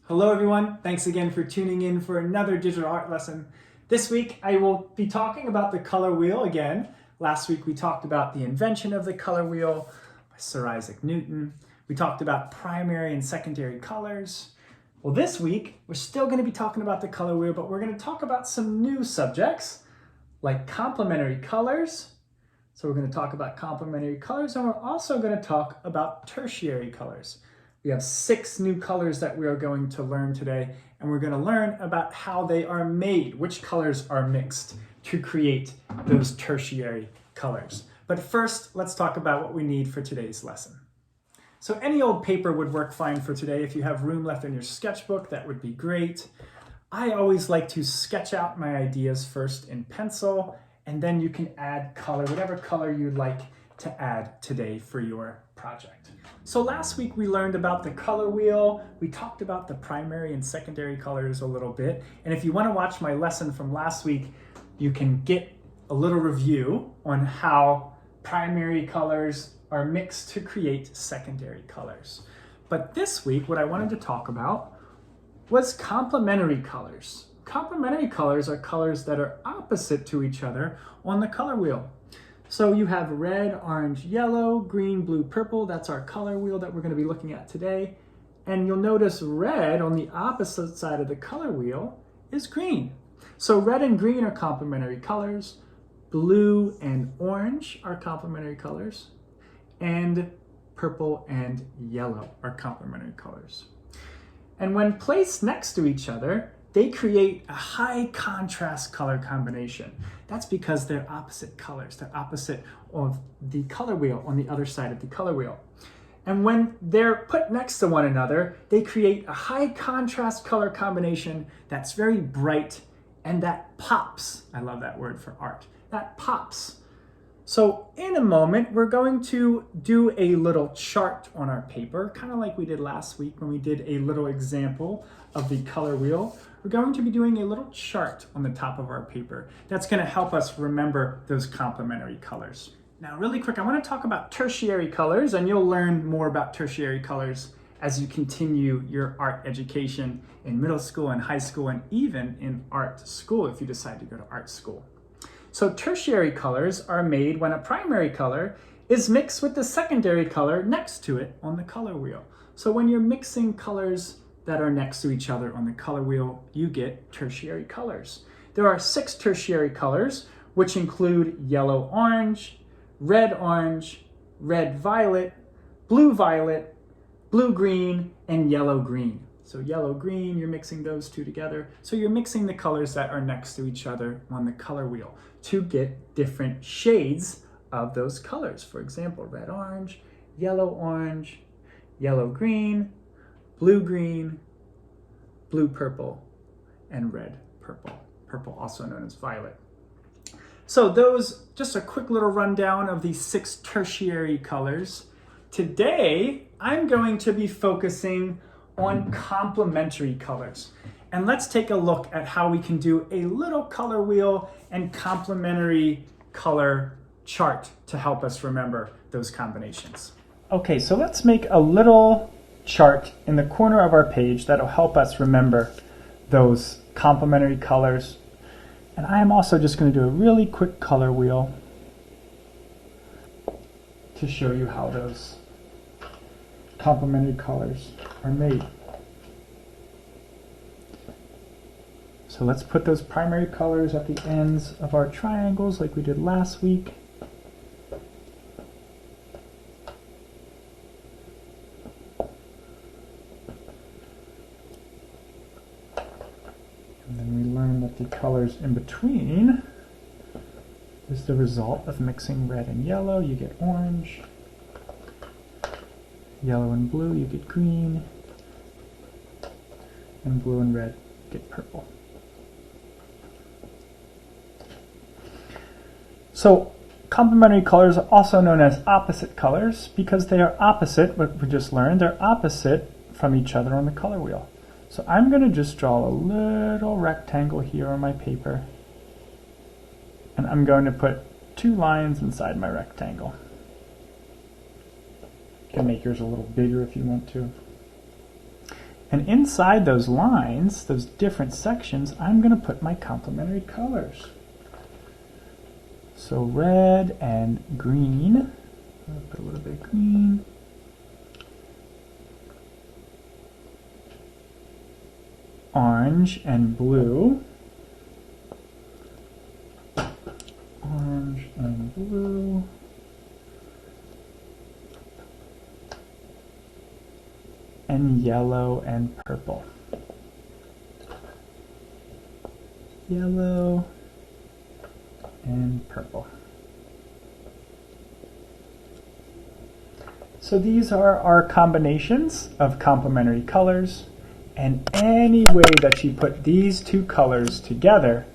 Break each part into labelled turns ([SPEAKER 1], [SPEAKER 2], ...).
[SPEAKER 1] Hello everyone, thanks again for tuning in for another digital art lesson. This week I will be talking about the color wheel again. Last week we talked about the invention of the color wheel by Sir Isaac Newton. We talked about primary and secondary colors. Well, this week we're still going to be talking about the color wheel, but we're going to talk about some new subjects like complementary colors. So we're going to talk about complementary colors, and we're also going to talk about tertiary colors. We have 6 new colors that we are going to learn today, and we're going to learn about how they are made, which colors are mixed to create those tertiary colors. But first, let's talk about what we need for today's lesson. So any old paper would work fine for today. If you have room left in your sketchbook, that would be great. I always like to sketch out my ideas first in pencil, and then you can add color, whatever color you'd like to add today for your project. So last week we learned about the color wheel. We talked about the primary and secondary colors a little bit. And if you want to watch my lesson from last week, you can get a little review on how primary colors are mixed to create secondary colors. But this week, what I wanted to talk about was complementary colors. Complementary colors are colors that are opposite to each other on the color wheel. So you have red, orange, yellow, green, blue, purple. That's our color wheel that we're going to be looking at today. And you'll notice red on the opposite side of the color wheel is green. So red and green are complementary colors. Blue and orange are complementary colors. And purple and yellow are complementary colors. And when placed next to each other, they create a high contrast color combination. That's because they're opposite colors. They're opposite of the color wheel on the other side of the color wheel. And when they're put next to one another, they create a high contrast color combination that's very bright and that pops. I love that word for art. That pops. So in a moment, we're going to do a little chart on our paper, kind of like we did last week when we did a little example of the color wheel. We're going to be doing a little chart on the top of our paper that's going to help us remember those complementary colors. Now, really quick, I want to talk about tertiary colors, and you'll learn more about tertiary colors as you continue your art education in middle school and high school, and even in art school if you decide to go to art school. So tertiary colors are made when a primary color is mixed with the secondary color next to it on the color wheel. So when you're mixing colors that are next to each other on the color wheel, you get tertiary colors. There are 6 tertiary colors, which include yellow-orange, red-orange, red-violet, blue-violet, blue-green, and yellow-green. So yellow-green, you're mixing those 2 together. So you're mixing the colors that are next to each other on the color wheel to get different shades of those colors. For example, red-orange, yellow-orange, yellow-green, blue-green, blue-purple, and red-purple. Purple also known as violet. So those, just a quick little rundown of these 6 tertiary colors. Today, I'm going to be focusing on complementary colors. And let's take a look at how we can do a little color wheel and complementary color chart to help us remember those combinations. Okay, so let's make a little chart in the corner of our page that'll help us remember those complementary colors. And I am also just going to do a really quick color wheel to show you how those complementary colors are made. So let's put those primary colors at the ends of our triangles like we did last week. And then we learn that the colors in between is the result of mixing red and yellow. You get orange. Yellow and blue, you get green. And blue and red, you get purple. So complementary colors are also known as opposite colors because they are opposite, what we just learned, they're opposite from each other on the color wheel. So I'm going to just draw a little rectangle here on my paper, and I'm going to put 2 lines inside my rectangle. You can make yours a little bigger if you want to. And inside those lines, those different sections, I'm going to put my complementary colors. So red and green. I'll put a little bit of green. Orange and blue. Orange and blue. And yellow and purple. Yellow and purple. So these are our combinations of complementary colors, and any way that you put these two colors together,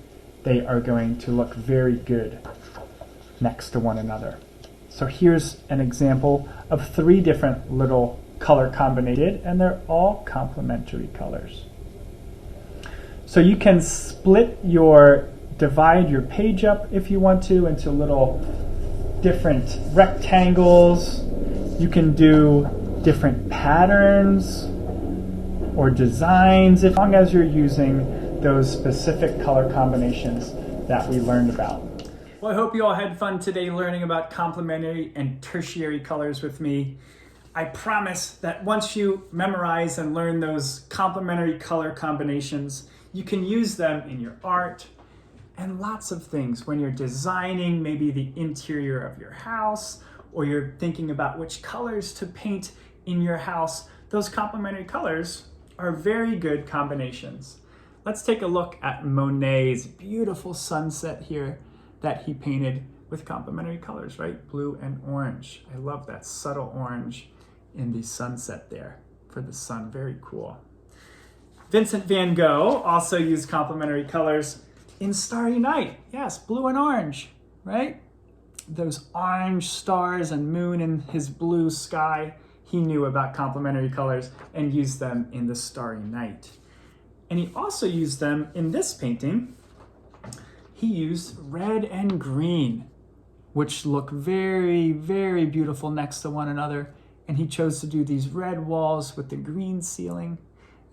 [SPEAKER 1] they are going to look very good next to one another. So here's an example of 3 different little color combinated, and they're all complementary colors. So you can divide your page up if you want to into little different rectangles. You can do different patterns or designs as long as you're using those specific color combinations that we learned about. Well, I hope you all had fun today learning about complementary and tertiary colors with me. I promise that once you memorize and learn those complementary color combinations, you can use them in your art and lots of things. When you're designing maybe the interior of your house, or you're thinking about which colors to paint in your house, those complementary colors are very good combinations. Let's take a look at Monet's beautiful sunset here that he painted with complementary colors, right? Blue and orange. I love that subtle orange in the sunset there for the sun. Very cool. Vincent Van Gogh also used complementary colors in Starry Night. Yes, blue and orange, right? Those orange stars and moon in his blue sky. He knew about complementary colors and used them in the Starry Night. And he also used them in this painting. He used red and green, which look very, very beautiful next to one another. And he chose to do these red walls with the green ceiling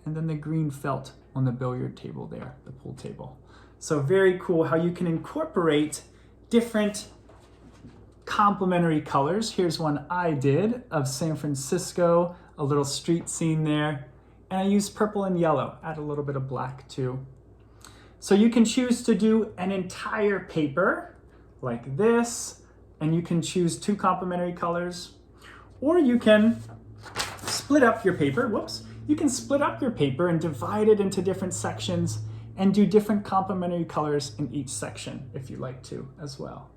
[SPEAKER 1] and then the green felt on the billiard table there, the pool table. So very cool how you can incorporate different complementary colors. Here's one I did of San Francisco, a little street scene there. And I used purple and yellow, add a little bit of black too. So you can choose to do an entire paper like this, and you can choose 2 complementary colors, or you can split up your paper. You can split up your paper and divide it into different sections and do different complementary colors in each section if you like to as well.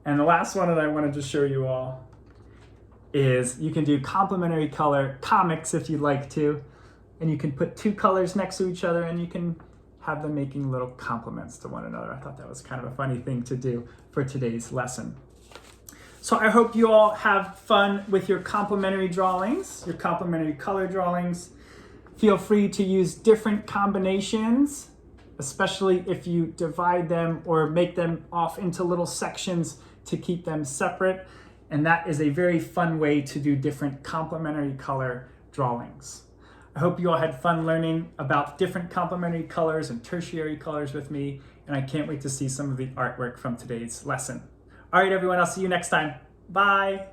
[SPEAKER 1] And the last one that I wanted to show you all is you can do complementary color comics if you'd like to, and you can put 2 colors next to each other and you can have them making little compliments to one another. I thought that was kind of a funny thing to do for today's lesson. So I hope you all have fun with your complementary drawings, your complementary color drawings. Feel free to use different combinations, especially if you divide them or make them off into little sections to keep them separate. And that is a very fun way to do different complementary color drawings. I hope you all had fun learning about different complementary colors and tertiary colors with me, and I can't wait to see some of the artwork from today's lesson. All right, everyone, I'll see you next time. Bye.